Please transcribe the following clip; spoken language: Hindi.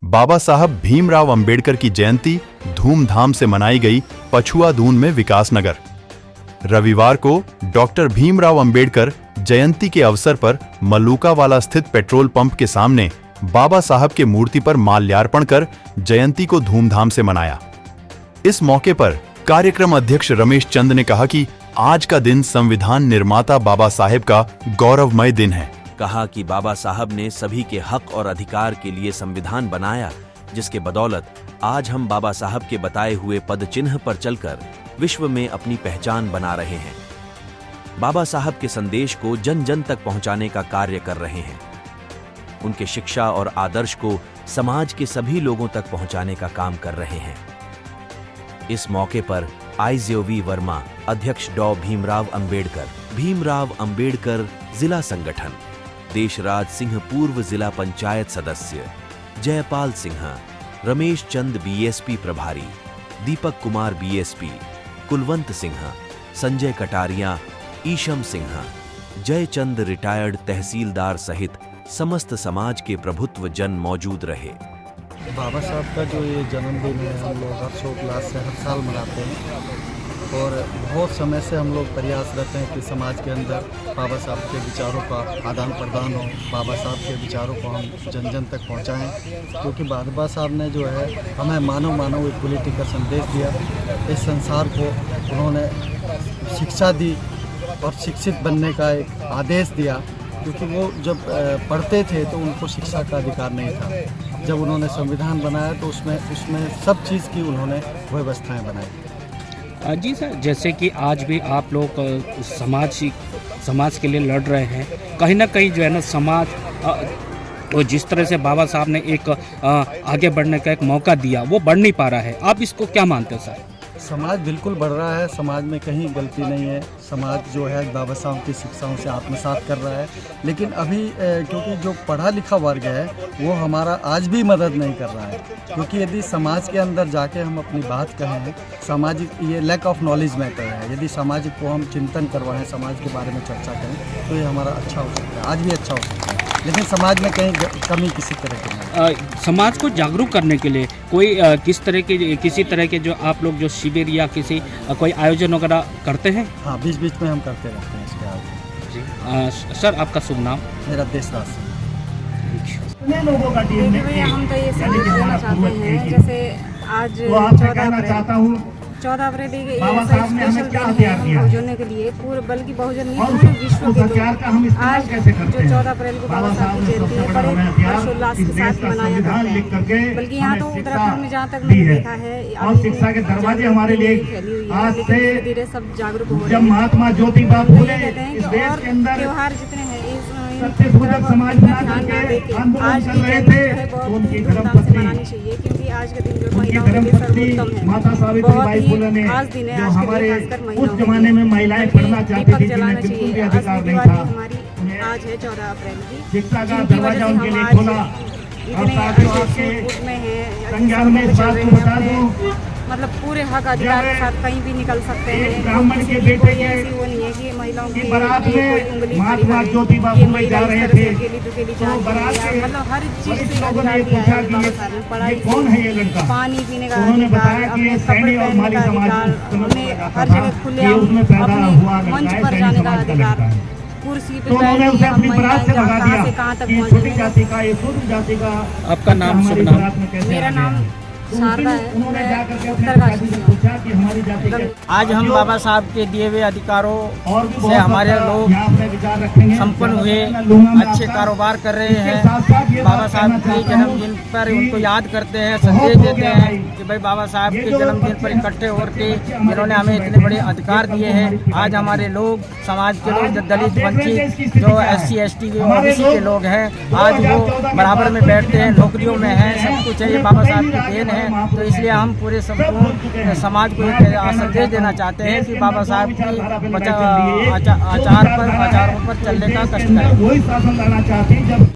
बाबा साहब भीमराव अंबेडकर की जयंती धूमधाम से मनाई गई पछुआ दून में विकासनगर। रविवार को डॉक्टर भीमराव अंबेडकर जयंती के अवसर पर मलूकावाला स्थित पेट्रोल पंप के सामने बाबा साहब के मूर्ति पर माल्यार्पण कर जयंती को धूमधाम से मनाया। इस मौके पर कार्यक्रम अध्यक्ष रमेश चंद ने कहा कि आज का दिन संविधान निर्माता बाबा साहेब का गौरवमय दिन है। कहा कि बाबा साहब ने सभी के हक और अधिकार के लिए संविधान बनाया, जिसके बदौलत आज हम बाबा साहब के बताए हुए पद चिन्ह पर चलकर विश्व में अपनी पहचान बना रहे हैं। बाबा साहब के संदेश को जन जन तक पहुंचाने का कार्य कर रहे हैं। उनके शिक्षा और आदर्श को समाज के सभी लोगों तक पहुंचाने का काम कर रहे हैं। इस मौके पर IJOV वर्मा अध्यक्ष डॉ भीमराव अंबेडकर जिला संगठन, देशराज सिंह पूर्व जिला पंचायत सदस्य, जयपाल सिंह, रमेश चंद BSP प्रभारी, दीपक कुमार BSP, कुलवंत सिंह, संजय कटारिया, ईशम सिंह, जयचंद रिटायर्ड तहसीलदार सहित समस्त समाज के प्रभुत्व जन मौजूद रहे। बाबा साहब का जो ये जन्मदिन है हम लोग हर्षोल्लास से हर साल मनाते हैं और बहुत समय से हम लोग प्रयासरत हैं कि समाज के अंदर बाबा साहब के विचारों का आदान प्रदान हो, बाबा साहब के विचारों को हम जन जन तक पहुंचाएं, क्योंकि बाबा साहब ने जो है हमें मानव इक्वलिटी का संदेश दिया। इस संसार को उन्होंने शिक्षा दी और शिक्षित बनने का एक आदेश दिया, क्योंकि वो जब पढ़ते थे तो उनको शिक्षा का अधिकार नहीं था। जब उन्होंने संविधान बनाया तो उसमें सब चीज़ की उन्होंने व्यवस्थाएं बनाई। जी सर, जैसे कि आज भी आप लोग समाज के लिए लड़ रहे हैं, कहीं ना कहीं जो है ना समाज और जिस तरह से बाबा साहब ने एक आगे बढ़ने का एक मौका दिया वो बढ़ नहीं पा रहा है, आप इसको क्या मानते हैं सर? समाज बिल्कुल बढ़ रहा है, समाज में कहीं गलती नहीं है। समाज जो है बाबा साहब की शिक्षाओं से आत्मसात कर रहा है, लेकिन अभी क्योंकि जो पढ़ा लिखा वर्ग है वो हमारा आज भी मदद नहीं कर रहा है, क्योंकि यदि समाज के अंदर जाके हम अपनी बात कहें, सामाजिक ये लैक ऑफ नॉलेज मैटर है, यदि सामाजिक को हम चिंतन करवाएं, समाज के बारे में चर्चा करें तो ये हमारा अच्छा हो सकता है, आज भी अच्छा हो सकता है। लेकिन समाज में कहीं कमी किसी तरह की नहीं। समाज को जागरूक करने के लिए कोई किसी तरह के जो आप लोग जो शिविर या कोई आयोजन वगैरह करते हैं? हाँ, बीच बीच में हम करते रहते हैं इसके आयोजन। जी सर, आपका शुभ नाम? मेरा देशराज सिंह। देखिए भैया, हम तो ये संदेश देना चाहते हैं, जैसे आज 14 अप्रैल ये ऐसा स्पेशल दिन है हम बहुजनों के लिए, पूरे बल्कि बहुजन नहीं पूरे विश्व के लोग आज जो 14 अप्रैल को बाबा साहब की जयंती है बड़े हर्षोल्लास के साथ मनाया जाता है। बल्कि यहाँ तो उत्तराखंड में जहाँ तक मैंने देखा है शिक्षा के दरवाजे हमारे लिए धीरे धीरे सब जागरूक हो रहे हैं। महात्मा ज्योतिबा फूले कहते हैं कि और त्योहार जितने हैं समाज आज की जयंती जो है बहुत धूमधाम से मनानी चाहिए, क्योंकि आज का दिन जो महिलाओं के लिए सर्वोत्तम है, बहुत ही खास दिन है। आज के दिन खासकर महिलाएं दीपक जलाना चाहिए। असली दिवाली हमारी आज है 14 अप्रैल की, जिनकी वजह से हम आज इतने उसमें हैं, मतलब पूरे हक अधिकार के साथ कहीं भी निकल सकते हैं। किसी की कोई ऐसी वो नहीं है कि महिलाओं की कोई उंगली खड़ी है, महिला इस तरह से अकेली दुकेली जाती है, मतलब हर चीज़ से अधिकार दिया है बाबा साहब ने। पढ़ाई से पानी पीने का अधिकार, अपने कपड़े पहनने का अधिकार, उन्हें हर जगह खुले अपने मंच पर जाने का अधिकार, कुर्सी पे बैठ के हम महिलाएं कहाँ से कहाँ तक पहुँचेंगे। आपका नाम, शुभ नाम? मेरा नाम शारदा है, मैं उत्तरकाशी से। आज हम बाबा साहब के दिए हुए अधिकारों से हमारे लोग संपन्न हुए, अच्छे कारोबार कर रहे हैं। बाबा साहब के जन्मदिन पर उनको याद करते हैं, संदेश देते हैं कि भाई बाबा साहब के जन्मदिन पर इकट्ठे होकर जिन्होंने हमें इतने बड़े अधिकार दिए हैं। आज हमारे लोग, समाज के लोग, जो दलित वंचित, जो SC ST OBC के लोग हैं, आज वो बराबर में बैठते हैं, नौकरियों में हैं, सब कुछ है, ये बाबा साहब की देन है। तो इसलिए हम पूरे संपूर्ण समाज को एक संदेश देना चाहते हैं कि बाबा साहब की आचारों पर चलने का कष्ट करें।